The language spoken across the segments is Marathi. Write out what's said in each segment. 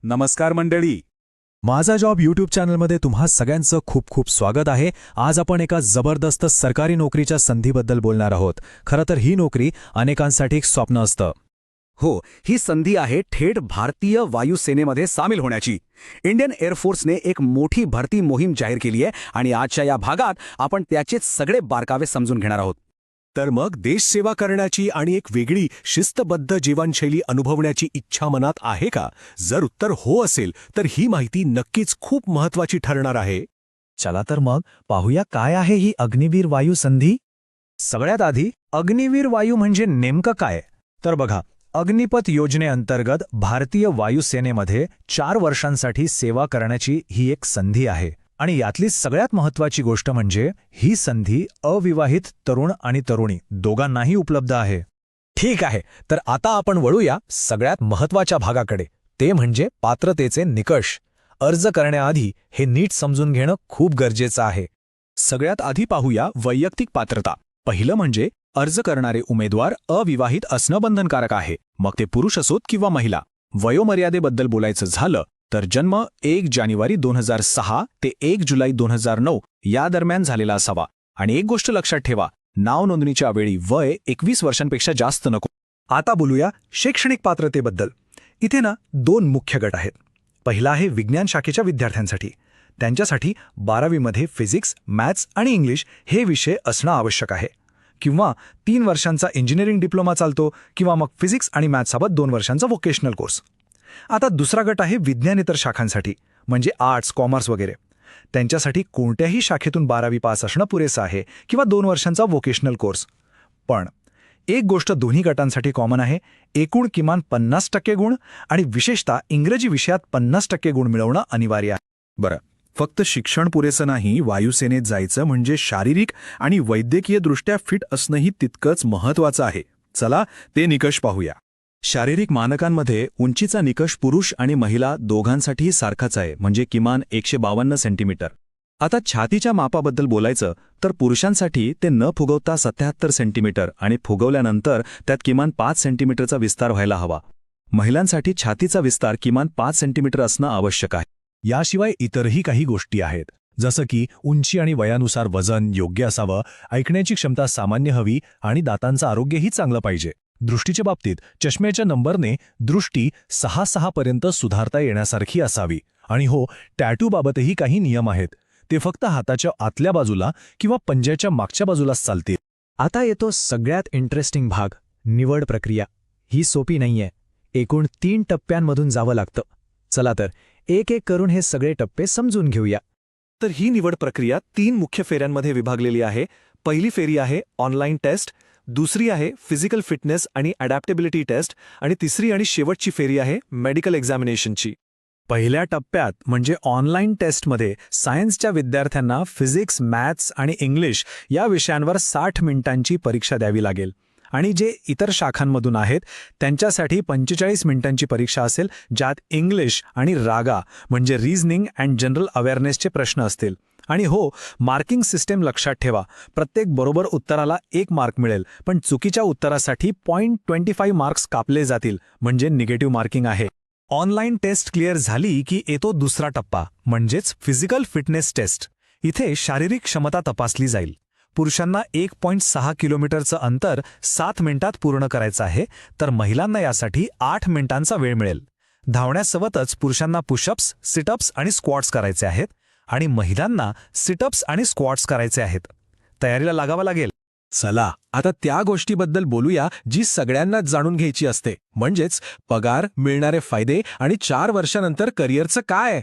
नमस्कार मंडळी. माझा जॉब यूट्यूब चॅनलमध्ये तुम्हा सगळ्यांचं खूप खूप स्वागत आहे. आज आपण एका जबरदस्त सरकारी नोकरीच्या संधीबद्दल बोलणार आहोत. खरं तर ही नोकरी अनेकांसाठी एक स्वप्न असतं. हो, ही संधी आहे थेट भारतीय वायुसेनेमध्ये सामील होण्याची. इंडियन एअरफोर्सने एक मोठी भरती मोहीम जाहीर केली आहे आणि आजच्या या भागात आपण त्याचे सगळे बारकावे समजून घेणार आहोत. तर मग देशसेवा करण्याची आणि एक वेगळी शिस्तबद्ध जीवनशैली अनुभवण्याची इच्छा मनात आहे का? जर उत्तर हो असेल तर ही माहिती नक्कीच खूप महत्त्वाची ठरणार आहे. चला तर मग पाहूया काय आहे ही अग्निवीर वायू संधी. सगळ्यात आधी अग्निवीर वायू म्हणजे नेमकं काय? तर बघा, अग्निपथ योजनेअंतर्गत भारतीय वायुसेनेमध्ये 4 वर्षांसाठी सेवा करण्याची ही एक संधी आहे. आणि यातली सगळ्यात महत्त्वाची गोष्ट म्हणजे ही संधी अविवाहित तरुण आणि तरुणी दोघांनाही उपलब्ध आहे. ठीक आहे, तर आता आपण वळूया सगळ्यात महत्त्वाच्या भागाकडे, ते म्हणजे पात्रतेचे निकष. अर्ज करण्याआधी हे नीट समजून घेणं खूप गरजेचं आहे. सगळ्यात आधी पाहूया वैयक्तिक पात्रता. पहिलं म्हणजे अर्ज करणारे उमेदवार अविवाहित असणं बंधनकारक आहे, मग ते पुरुष असोत किंवा महिला. वयोमर्यादेबद्दल बोलायचं झालं तर जन्म 1 जानेवारी 2006 ते 1 जुलै 2009 या दरम्यान झालेला असावा. आणि एक गोष्ट लक्षात ठेवा, नाव नोंदणीच्या वेळी वय 21 वर्षांपेक्षा जास्त नको. आता बोलूया शैक्षणिक पात्रतेबद्दल. इथे 2 मुख्य गट आहेत. पहिला आहे विज्ञान शाखेच्या विद्यार्थ्यांसाठी. त्यांच्यासाठी 12वीमध्ये फिजिक्स, मॅथ्स आणि इंग्लिश हे विषय असणं आवश्यक आहे. किंवा 3 वर्षांचा इंजिनिअरिंग डिप्लोमा चालतो, किंवा मग फिजिक्स आणि मॅथ्ससोबत 2 वर्षांचा व्होकेशनल कोर्स. आता दुसरा गट आहे विज्ञानेतर शाखांसाठी, म्हणजे आर्ट्स, कॉमर्स वगैरे. त्यांच्यासाठी कोणत्याही शाखेतून 12वी पास असणं पुरेसं आहे, किंवा 2 वर्षांचा व्होकेशनल कोर्स. पण एक गोष्ट दोन्ही गटांसाठी कॉमन आहे, एकूण किमान 50% गुण आणि विशेषतः इंग्रजी विषयात 50% गुण मिळवणं अनिवार्य आहे. बरं, फक्त शिक्षण पुरेसं नाही, वायुसेनेत जायचं म्हणजे शारीरिक आणि वैद्यकीयदृष्ट्या फिट असणंही तितकंच महत्त्वाचं आहे. चला ते निकष पाहूया. शारीरिक मानकांमध्ये उंचीचा निकष पुरुष आणि महिला दोघांसाठीही सारखाच आहे, म्हणजे किमान 152 सेंटीमीटर. आता छातीच्या मापाबद्दल बोलायचं तर पुरुषांसाठी ते न फुगवता 77 सेंटीमीटर आणि फुगवल्यानंतर त्यात किमान 5 सेंटीमीटरचा विस्तार व्हायला हवा. महिलांसाठी छातीचा विस्तार किमान 5 सेंटीमीटर असणं आवश्यक आहे. याशिवाय इतरही काही गोष्टी आहेत, जसं की उंची आणि वयानुसार वजन योग्य असावं, ऐकण्याची क्षमता सामान्य हवी आणि दातांचं आरोग्यही चांगलं पाहिजे. दृष्टीच्या बाबतीत चष्म्याच्या नंबरने दृष्टी 6 पर्यंत सुधारता येण्यासारखी असावी. आणि हो, टॅटूबाबतही काही नियम आहेत. ते फक्त हाताच्या आतल्या बाजूला किंवा पंजाच्या मागच्या बाजूलाच चालतील. आता येतो सगळ्यात इंटरेस्टिंग भाग, निवड प्रक्रिया. ही सोपी नाहीये. एकूण 3 टप्प्यांमधून जावं लागतं. चला तर एक एक करून हे सगळे टप्पे समजून घेऊया. तर ही निवड प्रक्रिया 3 मुख्य फेऱ्यांमध्ये विभागलेली आहे. पहिली फेरी आहे ऑनलाईन टेस्ट, दुसरी आहे फिजिकल फिटनेस आणि अडॅप्टेबिलिटी टेस्ट, आणि तिसरी आणि शेवटची फेरी आहे मेडिकल एक्झामिनेशनची. पहिल्या टप्प्यात म्हणजे ऑनलाईन टेस्टमध्ये सायन्सच्या विद्यार्थ्यांना फिजिक्स, मॅथ्स आणि इंग्लिश या विषयांवर 60 मिनिटांची परीक्षा द्यावी लागेल. आणि जे इतर शाखांमधून आहेत त्यांच्यासाठी 45 मिनिटांची परीक्षा असेल, ज्यात इंग्लिश आणि रागा म्हणजे रिझनिंग अँड जनरल अवेअरनेसचे प्रश्न असतील. आणि हो, मार्किंग सिस्टेम लक्षात ठेवा. प्रत्येक बरोबर उत्तराला 1 मार्क मिळेल, पण चुकीच्या उत्तरासाठी 0.25 मार्क्स कापले जातील, म्हणजे निगेटिव्ह मार्किंग आहे. ऑनलाईन टेस्ट क्लिअर झाली की येतो दुसरा टप्पा, म्हणजेच फिजिकल फिटनेस टेस्ट. इथे शारीरिक क्षमता तपासली जाईल. पुरुषांना 1.6 किलोमीटरचं अंतर 7 मिनिटात पूर्ण करायचं आहे, तर महिलांना यासाठी 8 मिनिटांचा वेळ मिळेल. धावण्यासोबतच पुरुषांना पुशअप्स, सिटअप्स आणि स्क्वॉट्स करायचे आहेत, आणि महिलांना सिटअप्स आणि स्क्वॉट्स करायचे आहेत. तयारीला लागावं लागेल. चला आता त्या गोष्टीबद्दल बोलूया जी सगळ्यांनाच जाणून घ्यायची असते, म्हणजेच पगार, मिळणारे फायदे आणि 4 वर्षांनंतर करिअरचं काय.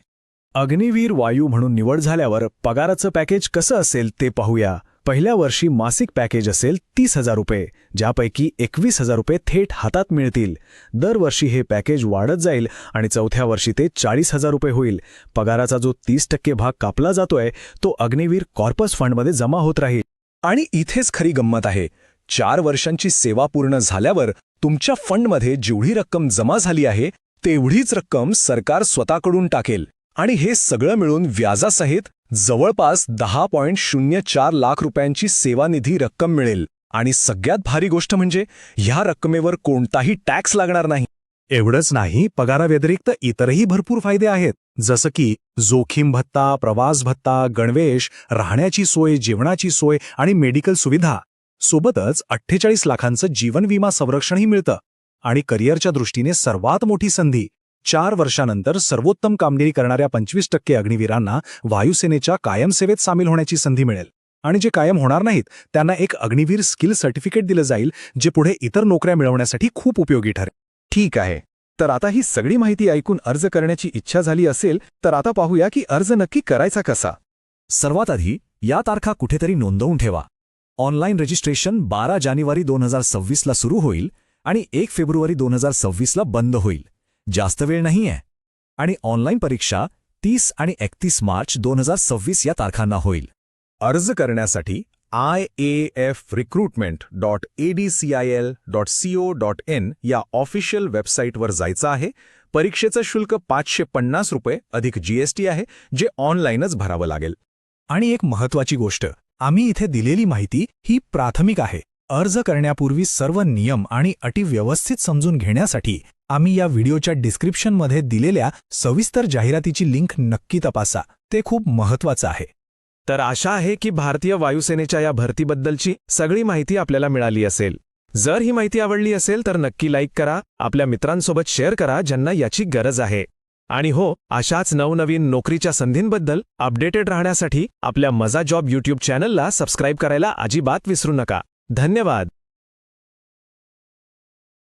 अग्निवीर वायू म्हणून निवड झाल्यावर पगाराचं पॅकेज कसं असेल ते पाहूया. पहिल्या वर्षी मासिक पॅकेज असेल 30,000 रुपये, ज्यापैकी 21,000 रुपये थेट हातात मिळतील. दरवर्षी हे पॅकेज वाढत जाईल आणि चौथ्या वर्षी ते 40,000 रुपये होईल. पगाराचा जो 30% भाग कापला जातोय तो अग्निवीर कॉर्पस फंडमध्ये जमा होत राहील. आणि इथेच खरी गंमत आहे. 4 वर्षांची सेवा पूर्ण झाल्यावर तुमच्या फंडमध्ये जेवढी रक्कम जमा झाली आहे तेवढीच रक्कम सरकार स्वतःकडून टाकेल. आणि हे सगळं मिळून व्याजासहित जवळपास 10.04 लाख रुपयांची सेवानिधी रक्कम मिळेल. आणि सगळ्यात भारी गोष्ट म्हणजे ह्या रकमेवर कोणताही टॅक्स लागणार नाही. एवढंच नाही, पगाराव्यतिरिक्त इतरही भरपूर फायदे आहेत, जसं की जोखीम भत्ता, प्रवास भत्ता, गणवेश, राहण्याची सोय, जेवणाची सोय आणि मेडिकल सुविधा. सोबतच 48 लाखांचं जीवन विमा संरक्षणही मिळतं. आणि करिअरच्या दृष्टीने सर्वात मोठी संधी, 4 वर्षानंतर सर्वोत्तम कामगिरी करणाऱ्या 25% अग्निवीरांना वायुसेनेच्या कायम सेवेत सामील होण्याची संधी मिळेल. आणि जे कायम होणार नाहीत त्यांना एक अग्निवीर स्किल सर्टिफिकेट दिलं जाईल, जे पुढे इतर नोकऱ्या मिळवण्यासाठी खूप उपयोगी ठरेल. ठीक आहे. तर आता ही सगळी माहिती ऐकून अर्ज करण्याची इच्छा झाली असेल तर आता पाहूया की अर्ज नक्की करायचा कसा. सर्वात आधी या तारखा कुठेतरी नोंदवून ठेवा. ऑनलाईन रजिस्ट्रेशन 12 जानेवारी 2026 ला सुरू होईल आणि 1 फेब्रुवारी 2026 ला बंद होईल. जास्त वेळ नाहीये. आणि ऑनलाईन परीक्षा 30 आणि 31 मार्च 2026 या तारखांना होईल. अर्ज करण्यासाठी iafrecruitment.adcil.co.in या ऑफिशियल वेबसाईटवर जायचं आहे. परीक्षेचं शुल्क ₹550 अधिक GST आहे, जे ऑनलाईनच भरावं लागेल. आणि एक महत्वाची गोष्ट, आम्ही इथे दिलेली माहिती ही प्राथमिक आहे. अर्ज करण्यापूर्वी सर्व नियम आणि अटी व्यवस्थित समजून घेण्यासाठी आम्ही या व्हिडिओच्या डिस्क्रिप्शनमध्ये दिलेल्या सविस्तर जाहिरातीची लिंक नक्की तपासा. ते खूप महत्वाचं आहे. तर आशा आहे की भारतीय वायुसेनेच्या या भरतीबद्दलची सगळी माहिती आपल्याला मिळाली असेल. जर ही माहिती आवडली असेल तर नक्की लाईक करा, आपल्या मित्रांसोबत शेअर करा ज्यांना याची गरज आहे. आणि हो, अशाच नवनवीन नोकरीच्या संधींबद्दल अपडेटेड राहण्यासाठी आपल्या मजा जॉब यूट्यूब चॅनलला सबस्क्राईब करायला अजिबात विसरू नका. धन्यवाद.